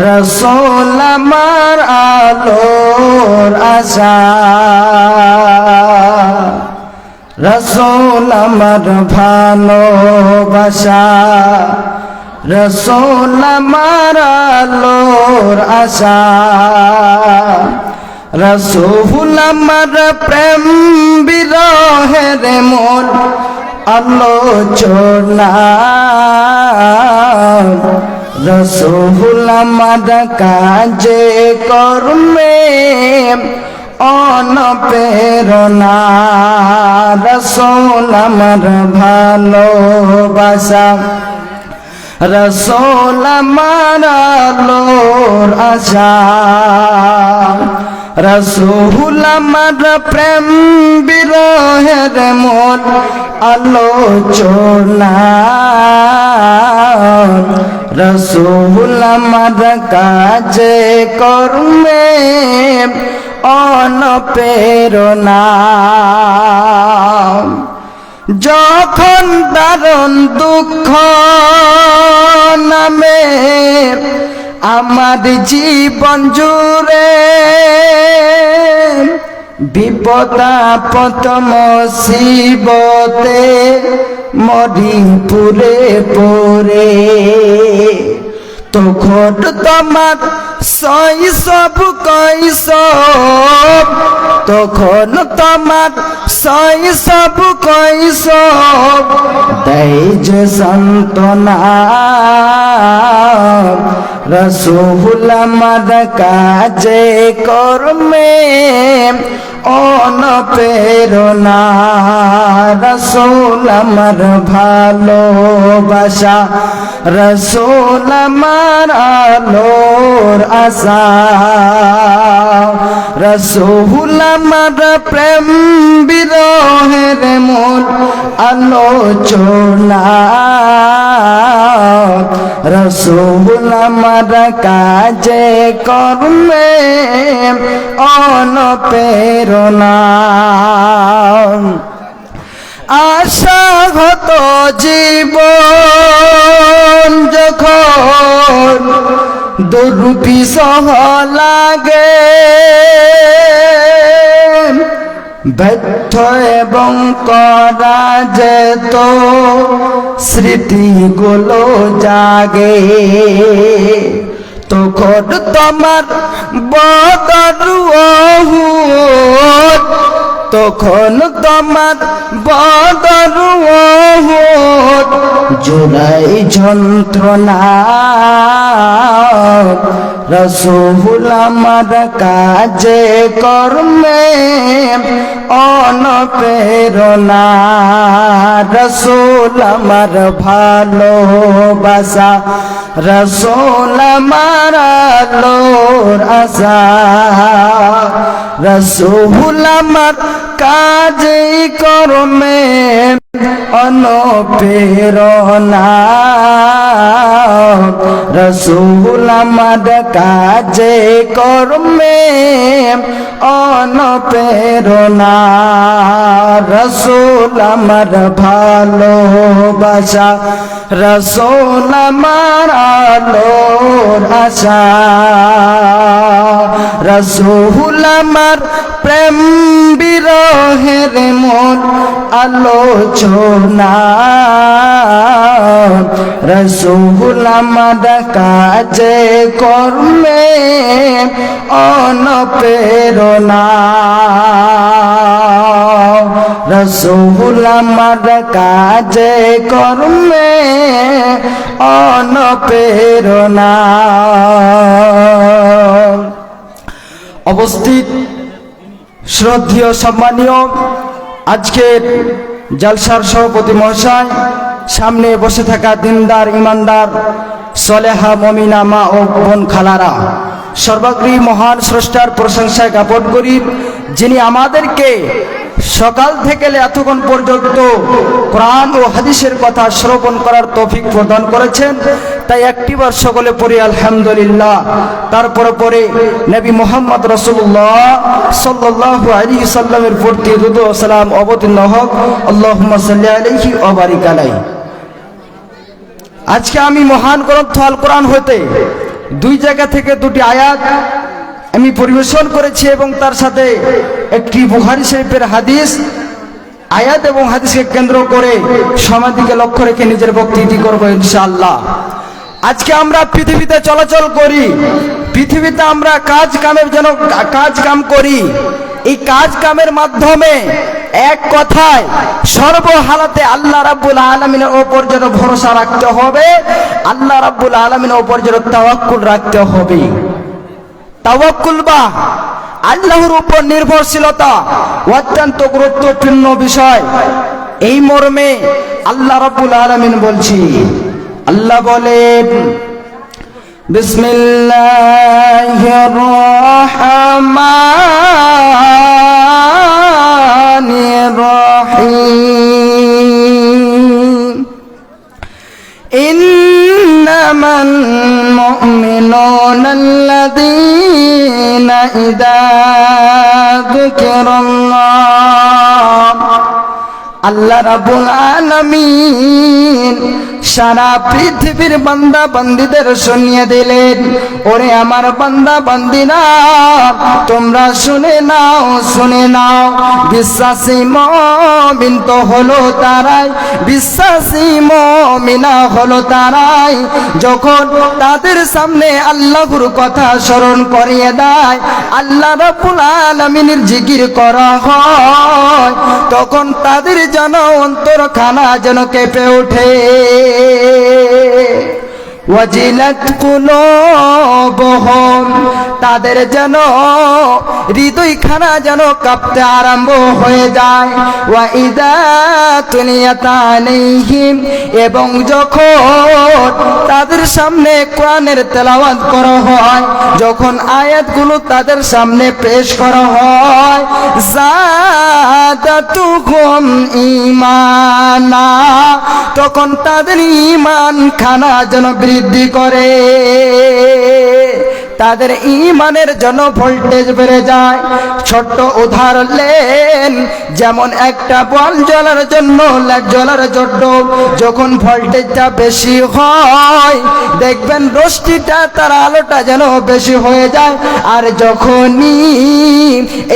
রসুল আমার আলোর আশা, রসুল আমার ভালোবাসা, রসুল আমার আলোর আশা, রসুল আমার প্রেম বিরহের মন আলোচনা, রসুল আমার কাজে কর্মে অনুপ্রেরণা, রসুল আমার ভালোবাসা, রসুল আমার আলোর আশা, রসুল আমার প্রেম বিরহের মন আলোচনা, রসুল আমার কাজে কর্মে অনুপ্রেরণা। যখন দারুণ দুঃখ নামে আমার জীবন জুড়ে, বিপদ আপদ মুসিবতে মরি পুরে পুরে, তখন তোমার শৈশব কৈশব, তখন তোমার শৈশব কৈশব দেয় যে সান্ত্বনা, রসুল আমার কাজে কর্মে অনুপ্রেরণা, রসুল আমার ভালোবাসা, রসুল আমার আলোর আশা, রসুল আমার প্রেম বিরহের মূল আলোচনা, রসুল আমার কাজে কর্মে অনুপ্রেরণা। আশাহত জীবন যখন দুর্বিষহ লাগে, ব্যর্থ এবং করা যেত স্মৃতিগুলো জাগে, তখন তোমার বদর উহুদ, তখন তোমার বদর উহুদ জুড়াই যন্ত্রণা, রসুল আমার কাজে কর্মে অনুপ্রেরণা, রসুল আমার ভালোবাসা, রসুল আমার আলোর আশা, রসুল আমার কাজে কর্মে অনুপ্রেরণা, রসুল আমার কাজে কর্মে অনুপ্রেরণা, রসুল আমার ভালোবাসা, রসুল আমার আলোর আশা, রসুল আমার প্রেম বিরহের মন আলোচনা, রসুল আমার কাজে কর্মে অনুপ্রেরণা, রসুল আমার কাজে কর্মে অনুপ্রেরণা। উপস্থিত শ্রদ্ধেয় সম্মানীয় আজকের জলসার সভাপতি মহাশয়, সামনে বসে থাকা দিনদার ইমানদার সলেহা মমিনা মা ও বোন খালারা, সর্বাগ্রী মহান স্রষ্টার প্রশংসায় জ্ঞাপন করি, যিনি আমাদেরকে সকাল থেকে এতক্ষণ পর্যন্ত কোরআন ও হাদিসের কথা শ্রবণ করার তৌফিক প্রদান করেছেন। তাই একটিবার সকলে পড়ি আলহামদুলিল্লাহ। তারপরে পরে নবী মুহাম্মদ রাসূলুল্লাহ সাল্লাল্লাহু আলাইহি সাল্লামের প্রতি দুরূদ ও সালাম অবতীর্ণ হোক। আল্লাহুম্মা সাল্লি আলাইহি ওয়া বারিক আলাইহি। আজকে আমি মহান গ্রন্থ আল কোরআন হতে দুই জায়গা থেকে দুটি আয়াত আমি পরিবেশন করেছি এবং তার সাথে একটি বুখারী শরীফের হাদিস, আয়াত এবং হাদিসকে কেন্দ্র করে সমাধিকে লক্ষ্য রেখে নিজের বক্তৃতা করব ইনশাআল্লাহ। আজকে আমরা পৃথিবীতে চলাচল করি, পৃথিবীতে আমরা কাজ কাম করি। এই কাজ কামের মাধ্যমে এক কথায় সর্বহালাতে আল্লাহ রাব্বুল আলামিনের উপর যেন ভরসা রাখতে হবে, আল্লাহ রাব্বুল আলামিনের উপর যেন তাওয়াক্কুল রাখতে হবে। তাওয়াক্কুল বা আল্লাহর উপর নির্ভরশীলতা অত্যন্ত গুরুত্বপূর্ণ বিষয়। এই মর্মে আল্লাহ রাব্বুল আলামিন বলছি, আল্লাহ বলেন বিসমিল্লাহির রহমানির রহিম ইন্নামাল মুমিনুনা আল্লাযীনা ইযা যুকিরাল্লাহ। আল্লাহ রাব্বুল আলামিন সারা পৃথিবীর বান্দা বান্দীদের শুনিয়ে দিলেন, ওরে আমার বান্দা বান্দীরা তোমরা শুনে নাও, বিশ্বাসী মুমিন তো হলো তারাই, বিশ্বাসী মুমিনা হলো তারাই যখন তাদের সামনে আল্লাহর কথা স্মরণ করিয়ে দেয়, আল্লাহ রাব্বুল আলামিনের জিকির করা হয়, তখন তাদের যেন অন্তরখানা যেন কেঁপে ওঠে। ওয়াজিলাত কুলুবুহুম, তাদের যেন হৃদয়খানা যেন কাঁপতে আরম্ভ হয়ে যায়। ওয়া ইযা তুলিয়াত আলাইহিম, এবং যখন তাদের সামনে কোরআনের তেলাওয়াত করা হয়, যখন আয়াতগুলো তাদের সামনে পেশ করা হয়, যাদাতুহুম ঈমানা, তখন তাদের ঈমান খানা যেন বৃদ্ধি করে, তাদের ঈমানের জন্য ভোল্টেজ বেড়ে যায়। ছোট্ট উদাহরণ লেন, যেমন একটা বল জ্বলার জন্য লাইট জ্বলার জন্য যখন ভোল্টেজটা বেশি হয়, দেখবেন রশ্মিটা তার আলোটা যেন বেশি হয়ে যায়, আর যখনই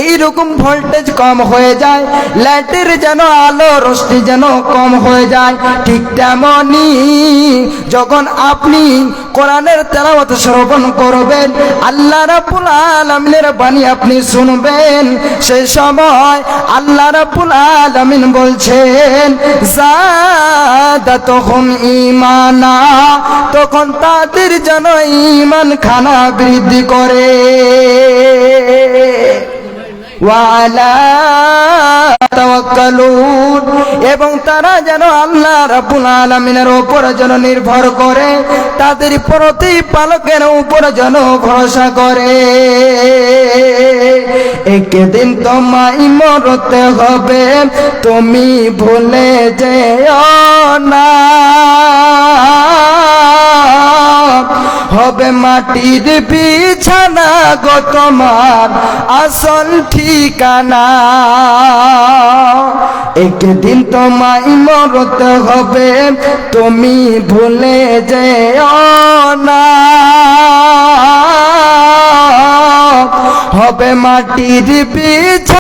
এইরকম ভোল্টেজ কম হয়ে যায়, লাইটের যেন আলো রশ্মি যেন কম হয়ে যায়। ঠিক তেমনই যখন আপনি কোরআনের তেলাওয়াত শ্রবণ করবেন, আল্লাহ রাব্বুল আলামিনের বাণী আপনি শুনবেন, সেই সময় আল্লাহ রাব্বুল আলামিন বলছেন যাদাতুহুম ঈমানা, তখন তাদের যেন ঈমান খানা বৃদ্ধি করে। ওয়ালা তাওয়াক্কালুন, এবং তারা যেন আল্লাহ রাব্বুল আলামিনের উপর যেন নির্ভর করে, তাদের প্রতিপালকের উপর যেন ভরসা করে। একদিন তোমায় মরতে হবে, তুমি ভুলে যেও না, হবে মাটির বিছানা গো তোমার আসল ঠিকানা। একদিন তোমায় মরতে হবে, তুমি ভুলে যেও না, হবে মাটির বিছানা।